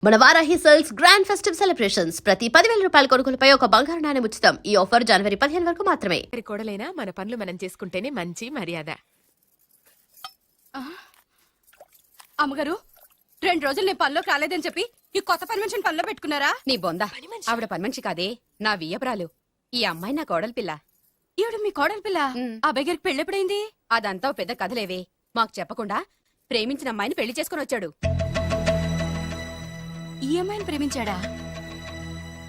మన Varahi sales grand festive celebrations ప్రతి 10,000 రూపాయల కొనుగోలుపై ఒక బంగారు నాణెం ఉచితం. ఈ ఆఫర్ జనవరి 15 వరకు మాత్రమే. కోడలైనా మన పనులు మనం చేసుకుంటేనే మంచి మర్యాద. అమ్మగారు 2 రోజులు నేను పనిలో కాలేదని చెప్పి ఈ కొత్త పని మనిషిని పనిలో పెట్టుకున్నారా? నీ బొంద ఆవిడ పని మనిషి కాదే, నా వియ్యపురాలు. ఈ అమ్మాయి నా కోడలి పిల్ల. ఈవిడ మీ కోడలి పిల్ల? ఆ బెగరికి పెళ్ళెప్పుడైంది? అదంతా ఓ పెద్ద కథలేవే, మాకు చెప్పకుండా ప్రేమించిన అమ్మాయిని పెళ్లి చేసుకుని వచ్చాడు. ఈ అమ్మాయిని ప్రేమించాడా?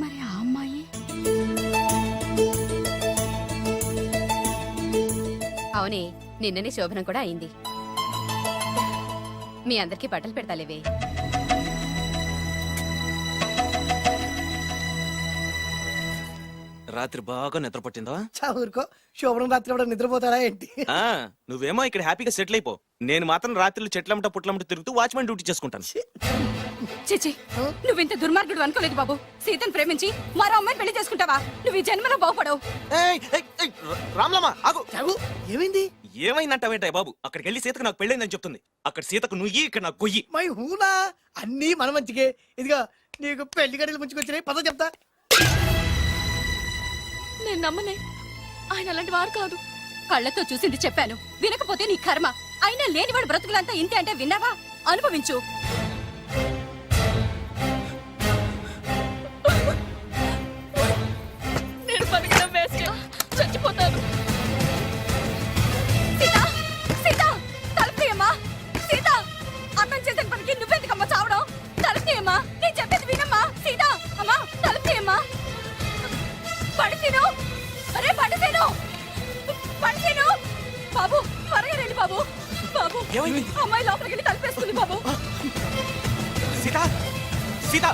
మరి ఆ అమ్మాయి? అవునే, నిన్ననే శోభనం కూడా అయింది. మీ అందరికి బట్టలు పెడతాలేవే. రాత్రి బాగా నిద్ర పట్టిందా? ఊరుకో, శోభనం రాత్రి కూడా నిద్రపోతారా ఏంటి? నువ్వేమో ఇక్కడ హ్యాపీగా సెటిల్ అయిపో. నేను మాత్రం రాత్రులు చెట్లమ్మట పుట్లమ్మట తిరుగుతూ వాచ్మెన్ డ్యూటీ చేసుకుంటాను. చిచి, నువ్వింత దుర్మార్గుడు అనుకోలేదు బాబు. సీతను ప్రేమించి మరో అమ్మాయిని పెళ్లి చేసుకుంటావా? నువ్వు ఈ జన్మలో బాగుపడవు. రామ్లమ్మ ఆగు. ఏమైంది? ఏమైందంటావేంటాయి బాబు? అక్కడికి వెళ్ళి సీతకు నాకు పెళ్ళైందని చెప్తుంది. అక్కడ సీతకు నుయ్యి, ఇక్కడ నాకు కొయ్యి. మై హూనా, అన్నీ మన మంచికే. ఇదిగా నీకు పెళ్లి గడిలు ముంచుకొచ్చినాయి, పద చెప్తా. నేను నమ్మనే, ఆయన అలాంటి వారు కాదు. కళ్ళతో చూసింది చెప్పాను, వినకపోతే నీ కర్మ. అయినా లేనివాడు బ్రతుకులంతా ఇంతే అంటే విన్నావా? అనుభవించు. నేను బతకడం వేస్ట్, చచ్చిపోతాను. సీత, సీత, తలుపు తీయమ్మా. సీత, అన్నం చేసిన పనికి నువ్వెందుకమ్మా చావడం? తలుపు తీయమ్మా, నేను చెప్పేది వినమ్మా. సీత, అమ్మా తలుపు తీయమ్మా. పడితేను, అరే పడితేను, పడితేను. బాబు త్వరగా రండి బాబు. బాబు, అమ్మాయి లోపలికి వెళ్ళి తలుపేసుకుంది బాబు. సీత, సీత,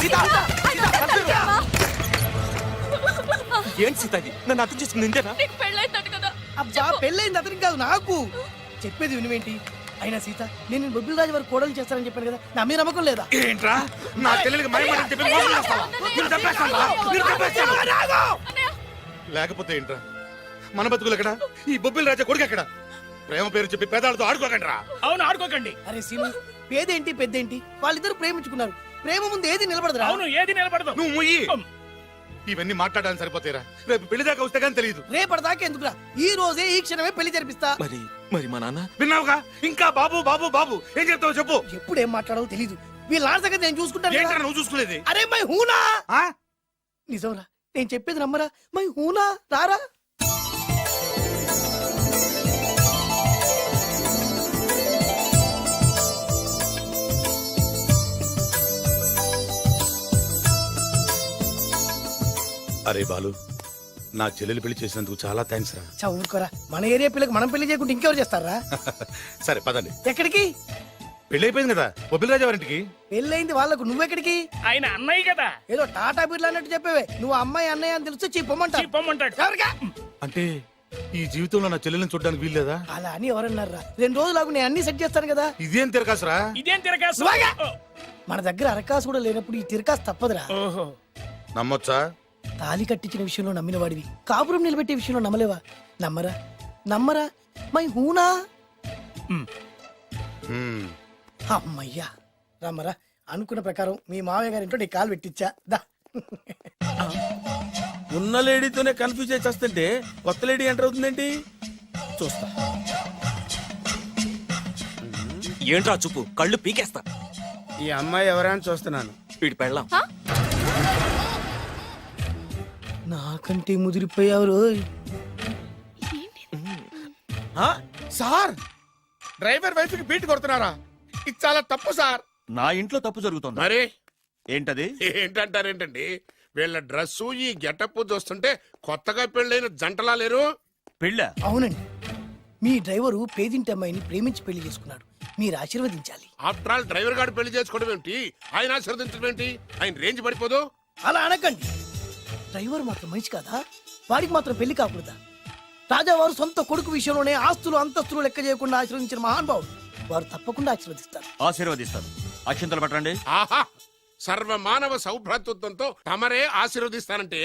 సీత, ఏంటి సీత ఇది? నన్ను అర్థం చేసుకుంది ఇంతేనా? నీకు పెళ్ళైందట కదా? అబ్బా, పెళ్ళైంది అతనికి కాదు, నాకు. చెప్పేది వినువేంటి? అయినా సీత, నేను బొబ్బిల్ రాజు వారు కోడలు చేస్తానని చెప్పాను కదా, నా మీద నమ్మకం లేదా? ఏంట్రా నా చెల్లెలికి మయమని చెప్పి మోసం చేస్తావా? మీరు చంపేస్తావా? మీరు చంపేస్తావా? లేకపోతే ఏంట్రా మన బతుకులు ఎక్కడ? ఈ బొబ్బిల్ రాజా కొడుకు ఎక్కడ? ప్రేమ పేరు చెప్పి పేదాలతో ఆడుకోకండి రా. అవును, ఆడుకోకండి. అరే సీను, పేదేంటి పెద్దేంటి, వాళ్ళిద్దరు ప్రేమించుకున్నారు. ప్రేమ ముందు ఏది నిలబడదురా? అవును, ఏది నిలబడదు. నువ్వు ముయ్యి. ఇవన్నీ మాట్లాడాలని సరిపోతాయిరా. రేపు పెళ్లి దాకా వస్తే కానీ తెలియదు. రేపటిదాకా ఎందుకురా? ఈ రోజే ఈ క్షణమే పెళ్లి జరిపిస్తా. మరి మా నాన్న విన్నావుగా? ఇంకా బాబు బాబు బాబు ఏం చెప్తావు చెప్పు. ఎప్పుడు ఏం మాట్లాడాలో తెలీదు. వీళ్ళ నాన్న సంగతి నేను చూసుకుంటాను ఏంట్రా కదా. నువ్వు చూసుకునేది? అరే మై హూనా, ఆ? నిజంరా, నేను చెప్పేది నమ్మరా? మై హూనా, రారా. అరే బాలు, నా చెల్లెలు పెళ్లి చేసినందుకు చాలా థ్యాంక్స్ రా. చదువుకోరా, మన ఏరియా పిల్లకి మనం పెళ్లి చేయకుండా ఇంకెవరు చేస్తారా? సరే పదండి. ఎక్కడికి? పెళ్లి అయిపోయింది కదా బొబ్బిల్ రాజా వారింటికి. పెళ్ళైంది వాళ్ళకు, నువ్వెక్కడికి? ఆయన అన్నయ్య కదా, ఏదో టాటా బిర్లా అన్నట్టు చెప్పేవే. నువ్వు అమ్మాయి అన్నయ్య అని తెలుసు చెప్పమంటా. చెప్పమంటాడు. ఎవరికా? అంటే ఈ జీవితంలో నా చెల్లెల్ని చూడడానికి వీల్లేదా? అలా అని ఎవరన్నారా? 2 రోజులకు నేను అన్ని సెట్ చేస్తాను కదా. ఇదేం తిరగాసురా? ఇదేం తిరగాసు? నువ్వాగా. మన దగ్గర అరకాసు కూడా లేనప్పుడు ఈ తిరకాసు తప్పదురా. ఓహో, నమ్మొచ్చా? తాలి కట్టించిన విషయంలో నమ్మిన వాడివి, కాపురం నిలబెట్టే విషయంలో నమ్మలేవా? నమ్మరా? నమ్మరా? మై హూనా. హ్మ్. అమ్మయ్యా, రమ్మరా. అనుకున్న ప్రకారం మీ మావయ్య గారి ఇంట్లో నీ కాలు పెట్టించా. దా. ఉన్న లేడీతోనే కన్ఫ్యూజ్ చేసి వస్తుంటే కొత్త లేడీ ఎంటర్ అవుతుందేంటి? చూస్తా. ఏంట్రా చూపు, కళ్ళు పీకేస్తా. ఈ అమ్మాయి ఎవరైనా చూస్తున్నాను. వీడి పెళ్ళాం. నాకంటే ముదిరిపోయావు రోయ్. సార్, డ్రైవర్ వైఫ్ కి బీట్ కొడుతున్నారా? ఇది చాలా తప్పు సార్. నా ఇంట్లో తప్పు జరుగుతుంది. మరి ఏంటది? ఏంటంటారేంటండి? వీళ్ళ డ్రెస్సు ఈ గెటప్ చూస్తుంటే కొత్తగా పెళ్ళైన జంటలా లేరు. పెళ్ళా? అవునండి, మీ డ్రైవరు పేదింటి అమ్మాయిని ప్రేమించి పెళ్లి చేసుకున్నాడు. మీరు ఆశీర్వదించాలి. ఆఫ్టర్ ఆల్ డ్రైవర్ గారు పెళ్లి చేసుకోవడం ఏంటి, ఆయన ఆశీర్వదించడం ఏంటి? ఆయన రేంజ్ పడిపోదు. అలా అనకండి. డ్రైవర్ మాత్రం మనిషి కాదా? వాడికి మాత్రం పెళ్లి కాకూడదా? రాజావారు సొంత కొడుకు విషయంలోనే ఆస్తులు అంతస్తులు లెక్క చేయకుండా ఆశీర్వదించిన మహానుభావుడు. వారు తప్పకుండా ఆశీర్వదిస్తారు. ఆశీర్వదిస్తాను. అక్షంతలు పట్టండి. ఆహా, సర్వ మానవ సౌభ్రాతృత్వంతో తమరే ఆశీర్వదిస్తానంటే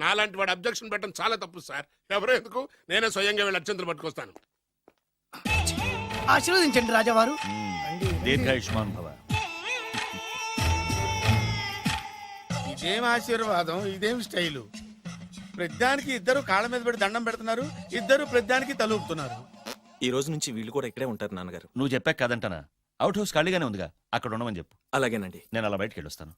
నాలాంటి వాడు అబ్జెక్షన్ పెట్టడం చాలా తప్పు సార్. ఎవరో ఎందుకు, నేనే స్వయంగా వీళ్ళ అత్యంతలు పట్టుకొస్తాను. ఆశీర్వదించండి రాజావారు. దీర్ఘాయుష్మాన్ భవ. ఇదేం ఆశీర్వాదం, ఇదేం స్టైలు. ప్రద్దానికి ఇద్దరు కాళ్ళ మీద పెట్టి దండం పెడుతున్నారు, ఇద్దరు ప్రద్దానికి తలూపుతున్నారు. ఈ రోజు నుంచి వీళ్ళు కూడా ఇక్కడే ఉంటారు నాన్నగారు. నువ్వు చెప్పాక కాదంటానా? అవుట్ హౌస్ ఖాళీగానే ఉందిగా, అక్కడ ఉండమని చెప్పు. అలాగేనండి. నేను అలా బయటకు వెళ్ళొస్తాను.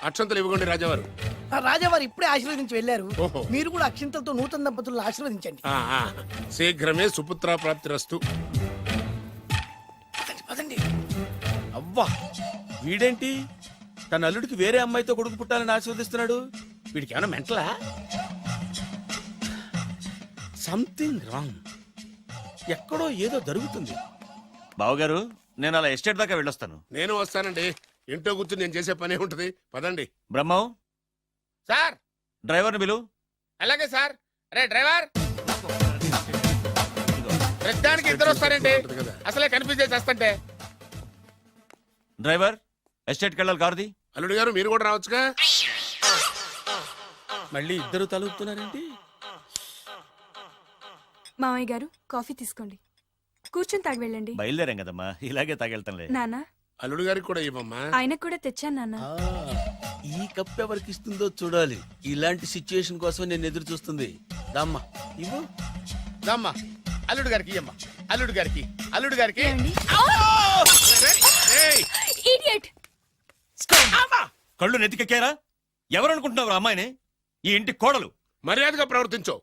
అక్షంతలు ఇవ్వకండి రాజావారు. ఆ రాజావారు ఇప్పుడే ఆశీర్వదించి వెళ్ళారు. ఓహో. మీరు కూడా అక్షింతలతో నూతన దంపతులను ఆశీర్వదించండి. శీఘ్రమే సుపుత్ర ప్రాప్తిరస్తు. పదండి. అవ్వా, వీడేంటి తన అల్లుడికి వేరే అమ్మాయితో కొడుకు పుట్టాలని ఆశీర్వదిస్తున్నాడు? వీడికి ఏమైనా మెంటలా? Something wrong. ఎక్కడో ఏదో జరుగుతుంది. బావగారు, నేను అలా ఎస్టేట్ దాకా వెళ్ళొస్తాను. నేను వస్తానండి. ఇంట్లో కూర్చుని నేను చేసే పనే ఉంటది. పదండి. బ్రహ్మం, సార్ డ్రైవర్ని పిలు. అలాగే సార్. అరే డ్రైవర్, ప్రద్దానికి ఇద్దరు వస్తారండి. అసలే కన్ఫ్యూజ్ చేసేస్తంటే. డ్రైవర్, ఎస్టేట్కి వెళ్ళాలి, కారుది. అల్లుడు గారు మీరు కూడా రావచ్చుగా. మళ్ళీ ఇద్దరు తలుపుతున్నారేంటి? మామయ్య గారు కాఫీ తీసుకోండి, కూర్చొని తాగి వెళ్ళండి. బయలుదేరాం కదమ్మా, ఇలాగే తాగెళ్తానులే. నాన్న, అల్లుడు గారికి కూడా ఇవ్వమ్మా. ఆయనకు కూడా తెచ్చాను నాన్న. ఈ కప్ ఎవరికి ఇస్తుందో చూడాలి. ఇలాంటి సిచ్యుయేషన్ కోసం నేను ఎదురు చూస్తుంది. దమ్మా ఇవ్వు. దమ్మా అల్లుడు గారికి ఇయ్యమ్మా. అల్లుడు గారికి, అల్లుడు గారికి. ఏమండి? ఏయ్! ఇడియట్! కళ్ళు నెత్తికెక్కారా? ఎవరనుకుంటున్నావు అమ్మాయిని? ఈ ఇంటి కోడలు. మర్యాదగా ప్రవర్తించో.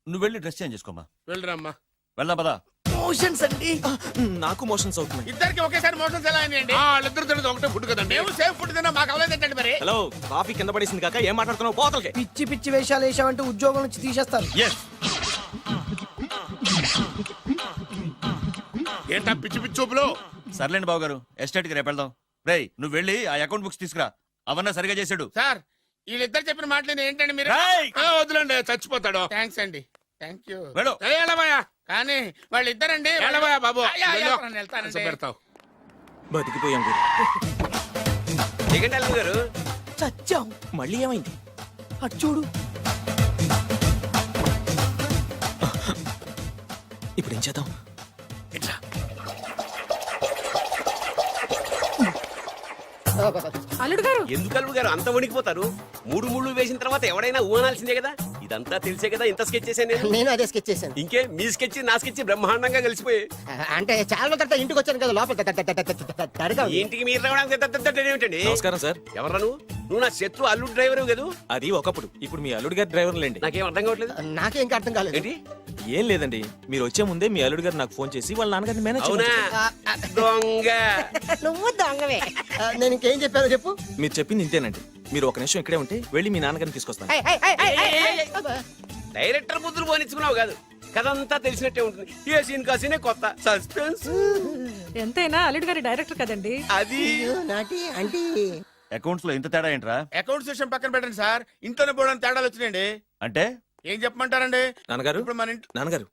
నువ్వు వెళ్ళి డ్రెస్ చేంజ్ చేసుకోమ్మా. వెళ్ళరమ్మా. వెళ్దాం పదా. మోషన్స్ అండి. నాకు మోషన్స్ అవుతున్నాయి. ఇద్దరికి ఒకేసారి మోషన్స్ ఎలా అయినాయండి? వాళ్ళిద్దరు తినదు ఒకటే ఫుడ్ కదండి. మేము సేఫ్ ఫుడ్ తిన్నా మాకు అవ్వలేదండి మరి. హలో, కాఫీ కింద పడేసింది కాక ఏం మాట్లాడుతున్నావు? పోతలకి. పిచ్చి పిచ్చి వేషాలు వేసామంటే ఉద్యోగం నుంచి తీసేస్తారు. ఎస్, ఏంటా పిచ్చి పిచ్చి చూపులు? సర్లేండి బావగారు, ఎస్టేట్కి రేపు వెళ్దాం. రేయ్, నువ్వు వెళ్ళి ఆ అకౌంట్ బుక్స్ తీసుకురా. అవన్నా సరిగా చేసాడు. సార్ వీళ్ళిద్దరు చెప్పిన మాటలు ఏంటండి మీరు? రేయ్! వదిలేండి, చచ్చిపోతాడు. థ్యాంక్స్ అండి, థ్యాంక్ యూ. వెళ్ళు. వెళ్ళబోయా కానీ వాళ్ళిద్దరండి. వెళ్ళబోయా బాబు. అయ్యా, వెళ్ళు. వెళ్తానండి. పెడతావు. బతికిపోయాం గురు. దిగండి అల్లుడు గారు. చచ్చాం. మళ్ళీ ఏమైంది? అటు చూడు. ఇప్పుడు ఏం చేద్దాం? అల్లుడు గారు, ఎందుకు అల్లుడు గారు అంత వణికిపోతారు? మూడు ముళ్ళు వేసిన తర్వాత ఎవడైనా ఊనాల్సిందే కదా. ఇదంతా తెలిసే కదా ఇంత స్కెచ్ చేశాను నేను అదే స్కెచ్ చేశాను. ఇంకే మీ స్కెచ్ నా స్కెచ్ బ్రహ్మాండంగా కలిసిపోయి అంటే చాలా రోజుల తర్వాత ఇంటికి వచ్చాను కదా, లోపల తడిగా ఉంది. ఇంటికి మీరు రావడానికి ఏమిటండి? నమస్కారం సార్. ఎవరా నువ్వు నా శత్రు అల్లుడు డ్రైవర్ కదా. అది ఒకప్పుడు. ఇప్పుడు మీ అల్లుడు గారి డ్రైవర్ లేండి. నాకేం అర్థం కావట్లేదు. నాకే ఇంకా అర్థం కాలేదు. ఏంటి? ఏం లేదండి, మీరు వచ్చే ముందే మీ అల్లుడు గారు నాకు ఫోన్ చేసి వాళ్ళ నాన్నగారిని మేనేజ్ అవునా? చేయమని దొంగ. నువ్వు దొంగవే. నేను ఇంకేం చెప్పాను చెప్పు. మీరు చెప్పింది ఇంతేనండి. మీరు ఒక నిమిషం ఇక్కడే ఉంటే వెళ్ళి మీ నాన్నగారిని తీసుకొస్తాను. డైరెక్టర్ బుద్ధులు పోనిచ్చుకున్నావు కాదు, కథంతా తెలిసినట్టే ఉంటుంది. ఏ సీన్ కా సీనే కొత్త సస్పెన్స్. ఎంతైనా అల్లుడు గారి డైరెక్టర్ కదండి. అది నాటి అంటే అకౌంట్స్ లో ఇంత తేడా ఏంట్రా? అకౌంట్స్ విషయం పక్కన పెట్టండి సార్. ఇంట్లోనే పోవడానికి తేడాలు వచ్చినాయండి. అంటే ఏం చెప్పమంటారండి? నాన్నగారు, ఇప్పుడు మన ఇంట్లో నాన్నగారు,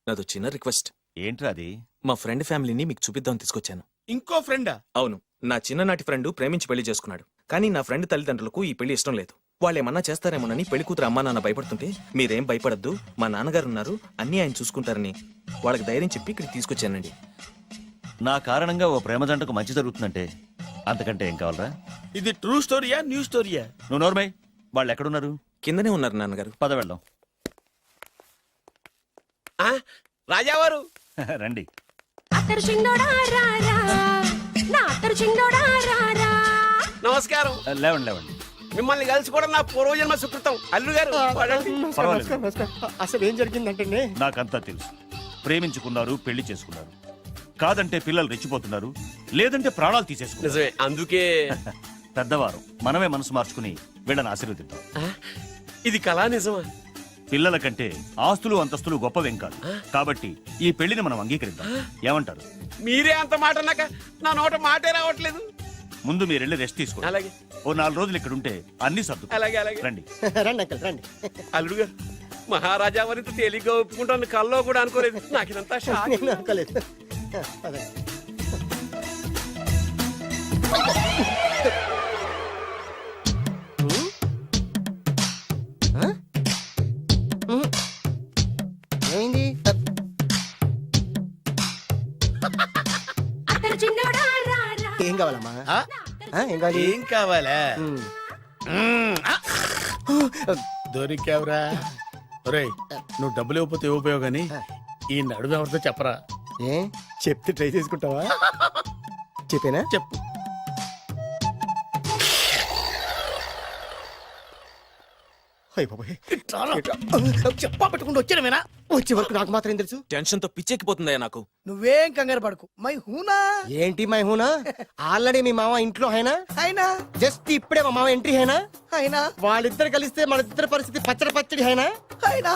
నాదో చిన్న రిక్వెస్ట్. ఏంట్రా అది? మా ఫ్రెండ్ ఫ్యామిలీని మీకు చూపిద్దామని తీసుకొచ్చాను. ఇంకో ఫ్రెండా? అవును, నా చిన్ననాటి ఫ్రెండ్ ప్రేమించి పెళ్లి చేసుకున్నాడు. కానీ నా ఫ్రెండ్ తల్లిదండ్రులకు ఈ పెళ్లి ఇష్టం లేదు. వాళ్ళు ఏమన్నా చేస్తారేమోనని పెళ్లి కూతురు అమ్మా నాన్న భయపడుతుంటే, మీరేం భయపడద్దు, మా నాన్నగారు ఉన్నారు, అన్నీ ఆయన చూసుకుంటారని వాళ్ళకి ధైర్యం చెప్పి ఇక్కడికి తీసుకొచ్చానండి. నా కారణంగా ఓ ప్రేమ జంటకు మంచి జరుగుతుందంటే అంతకంటే ఏం కావాలరా? ఇది ట్రూ స్టోరీయా, న్యూ స్టోరీయా? నువ్వు నోర్మై. వాళ్ళు ఎక్కడున్నారు? కిందనే ఉన్నారు నాన్నగారు. పద వెళ్దాం. ఆ, రాజావారు రండి. అత్తరు చింగోడా రారా, నా అత్తరు చింగోడా రారా. నమస్కారం. లేవండి లేవండి. మిమ్మల్ని కలుసుకోవడం నా పూర్వజన్మ సుకృతం. అల్లుడు గారు పడండి. పర్వాలేదు. అసలు ఏం జరిగిందంటే నాకంతా తెలుసు. ప్రేమించుకున్నారు, పెళ్లి చేసుకున్నారు. కాదంటే పిల్లలు రెచ్చిపోతున్నారు, లేదంటే ప్రాణాలు తీసేసుకున్నారు. నిజమే, అందుకే పెద్దవారు మనమే మనసు మార్చుకుని వీళ్ళని ఆశీర్వదిద్దాం. ఇది కళా నిజమా? పిల్లల కంటే ఆస్తులు అంతస్తులు గొప్పవేం కాదు. కాబట్టి ఈ పెళ్లిని మనం అంగీకరిద్దాం. ఏమంటారు? మీరే అంత మాట అన్నాక నా నోట మాటే రావట్లేదు. ముందు మీరు వెళ్ళి రెస్ట్ తీసుకోండి. అలాగే ఓ 4 రోజులు ఇక్కడ ఉంటే అన్ని సర్దు. అలాగే అలాగే. రండి. రండి అంకల్ రండి. అల్లుడు గారు, మహారాజా వారితో తేలిగ్గా ఒప్పుకుంటాను కల్లో కూడా అనుకోలేదు. నాకు ఇదంతా షాక్. నేను అనుకోలేదు. పదండి. ఏమైంది? అత్తరు ఏం కావాలమ్మా ఆ? ఏం కావాలి ఏం కావాలా ఉమ్. దొరికావురా ఒరేయ్ నువ్వు డబ్బులు ఇవ్వకపోతే ఇవ్వపోయావు గానీ ఈ నడుము ఎవరితో చెప్పరా ఏ చెప్తే ట్రై చేసుకుంటావా చెప్పేనా చెప్పు అయ్ బాబోయ్. చెప్పా పెట్టుకుంటూ వచ్చానమేనా వచ్చే వరకు నాకు మాత్రం ఏం తెలుసు టెన్షన్ తో పిచ్చెక్కిపోతుందయ్యా నాకు. నువ్వేం కంగారు పడకు మై హూనా ఏంటి మై హూనా ఆల్రెడీ మీ మామ ఇంట్లో అయినా అయినా జస్ట్ ఇప్పుడే మా మామ ఎంట్రీ అయినా అయినా వాళ్ళిద్దరు కలిస్తే మన ఇద్దరు పరిస్థితి పచ్చడి పచ్చడి అయినా అయినా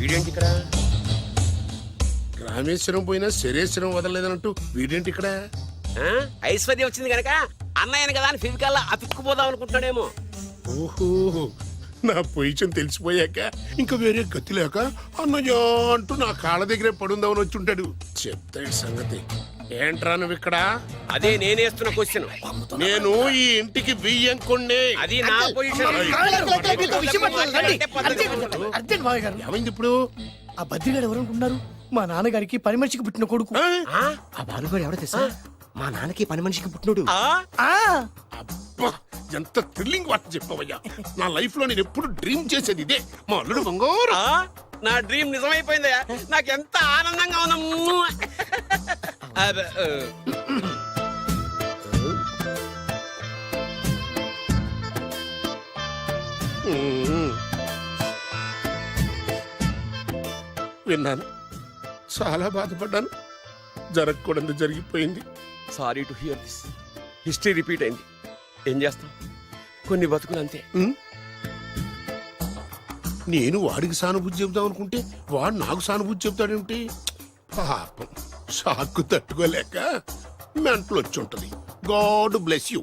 వీడేంటి ఇక్కడ? రామేశ్వరం పోయినా శరేశ్వరం వదలలేదన్నట్టు వీడేంటి ఇక్కడ? ఆ? ఐశ్వర్య వచ్చింది గనక అన్నయ్యని కదా అని ఫిజికల్లా అతుక్కుపోదాం అనుకుంటున్నాడేమో. ఓహో నా పొజిషన్ తెలిసిపోయాక ఇంకా వేరే గతి లేక అన్నయ్య అంటూ నా కాళ్ళ దగ్గరే పడుందామని వచ్చి ఉంటాడు. చెప్తాడు సంగతి. ఏంట్రా నువ్వు ఇక్కడ? అదే నేనేస్తున్న క్వశ్చన్. నేను ఈ ఇంటికి బియ్యంకొండే. అది నా పొజిషన్. అర్జెంట్ మావయ్య గారు ఏమైంది ఇప్పుడు? ఆ బద్రిగాడు ఎవరు అనుకుంటున్నారు? మా నాన్నగారికి పని మనిషికి పుట్టిన కొడుకు. ఆ? ఆ బాలుగాడు ఎవడో తెలుసా మా నాన్నకి పని మనిషికి పుట్టినోడు ఆ అబ్బా, ఎంత థ్రిల్లింగ్ వార్త చెప్పవయ్యా. నా లైఫ్ లో నేను ఎప్పుడు డ్రీమ్ చేసేది ఇదే. మా అల్లుడు బంగారు. నా డ్రీమ్ నిజమైపోయిందయ్యా. నాకెంత ఆనందంగా ఉందమ్మా. విన్నాను, చాలా బాధపడ్డాను. జరగకూడదు జరిగిపోయింది. Sorry to hear this. History repeat అయింది. ఏం చేస్తాం, కొన్ని బతుకులు అంతే. నేను వాడికి సానుభూతి చెబుతాం అనుకుంటే వాడు నాకు సానుభూతి చెబుతాడేమిటి? పాపం షాక్కు తట్టుకోలేక మెంటలు వచ్చి ఉంటది. God bless you.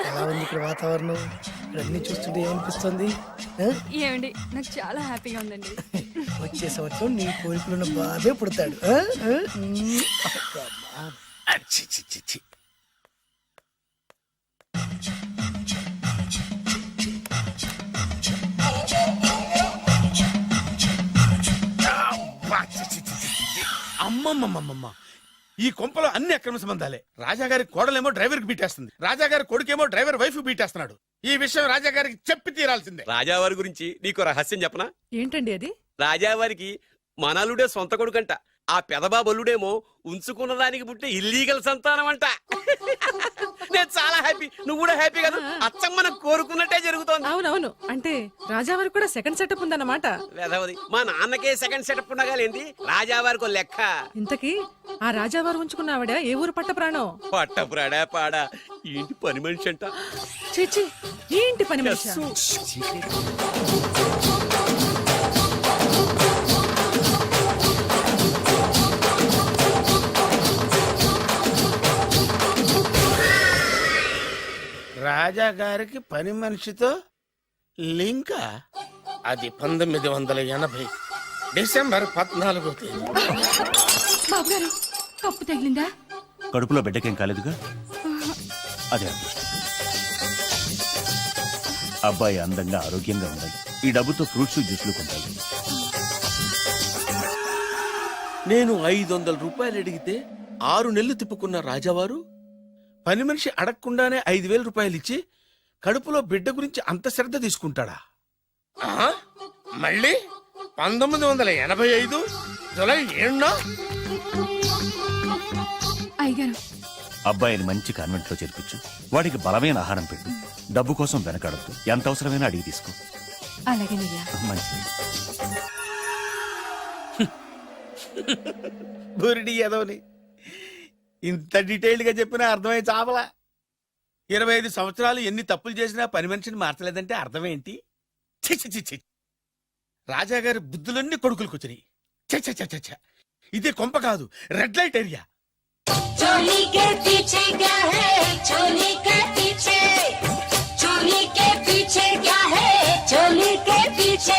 ఎలా ఉంది ఇక్కడ వాతావరణం? ఇక్కడ అన్ని చూస్తుంటే ఏమనిపిస్తుంది? ఏమండి నాకు చాలా హ్యాపీగా ఉందండి. వచ్చే సంవత్సరం నీ కోరికలున్న బాబే పుడతాడు. చి, చి, చి, చి. అబ్బా, చి, చి, చి, చి, చి. అమ్మమ్మమ్మమ్మమ్మ ఈ కొంపలో అన్ని అక్రమ సంబంధాలే. రాజాగారి కోడలేమో డ్రైవర్ కి బీటేస్తుంది, రాజాగారి కొడుకేమో డ్రైవర్ వైఫ్ బీటేస్తున్నాడు. ఈ విషయం రాజాగారికి చెప్పి తీరాల్సిందే. రాజావారి గురించి నీకు రహస్యం చెప్పనా? ఏంటండి అది? రాజావారికి మనలుడే సొంత కొడుకంట. ఆ పెదబాబల్లుడేమో ఉంచుకున్న దానికి పుట్టే ఇల్లీగల్ సంతానం అంట. నేను చాలా హ్యాపీ. నువ్వు కూడా హ్యాపీ కదా? అచ్చం మనం కోరుకున్నట్టే జరుగుతోంది. అవునవును, అంటే రాజావారికి కూడా సెకండ్ సెటప్ ఉందన్నమాట. వేదవది, మా నాన్నకే సెకండ్ సెటప్ ఉండగాలేంది, రాజావారికి ఓ లెక్క. ఇంతకీ ఆ రాజావారు ఉంచుకున్న ఆవిడ ఏ ఊరు పట్ట ప్రాణం? పట్టపురాడా పాడా ఏంటి పని మనిషి అంట. చీచి, ఏంటి పని మనిషి? రాజాగారికి పని మనిషితో లింకా? అది 1980 డిసెంబర్ 14వ తేదీ. బాబు గారు కప్పు తగిలిందా? కడుపులో బిడ్డకేం కాలేదుగా? అదే అదృష్టం. అబ్బాయి అందంగా ఆరోగ్యంగా ఉండాలి. ఈ డబ్బుతో ఫ్రూట్స్ జ్యూస్లు కొంటాయి. నేను 500 రూపాయలు అడిగితే 6 నెలలు తిప్పుకున్న రాజావారు పని మనిషి అడగకుండానే 5,000 రూపాయలు ఇచ్చి కడుపులో బిడ్డ గురించి అంత శ్రద్ధ తీసుకుంటాడా? మళ్ళీ 1985 జూలై 7 అయ్యగారు అబ్బాయిని మంచి కాన్వెంట్ లో చేర్పించు. వాడికి బలమైన ఆహారం పెట్టు. డబ్బు కోసం వెనకాడద్దు. ఎంత అవసరమైనా అడిగి తీసుకో. అలాగేనయ్యా. మంచిది. బురిడి ఎదవని ఇంత డీటెయిల్డ్ గా చెప్పినా అర్థమై చావలా. 25 సంవత్సరాలు ఎన్ని తప్పులు చేసినా పని మనిషిని మార్చలేదంటే అర్థమేంటి? ఛీ, ఛీ, ఛీ, ఛీ. రాజాగారి బుద్ధులన్నీ కొడుకులకు వచ్చినాయి. ఛ, ఛ, ఛ, ఛ, ఛ. ఇది కొంప కాదు, రెడ్ లైట్ ఏరియా. చోలీ కే పీछे क्या है చోలీ కే పీछे చోలీ కే పీछे क्या है చోలీ కే పీछे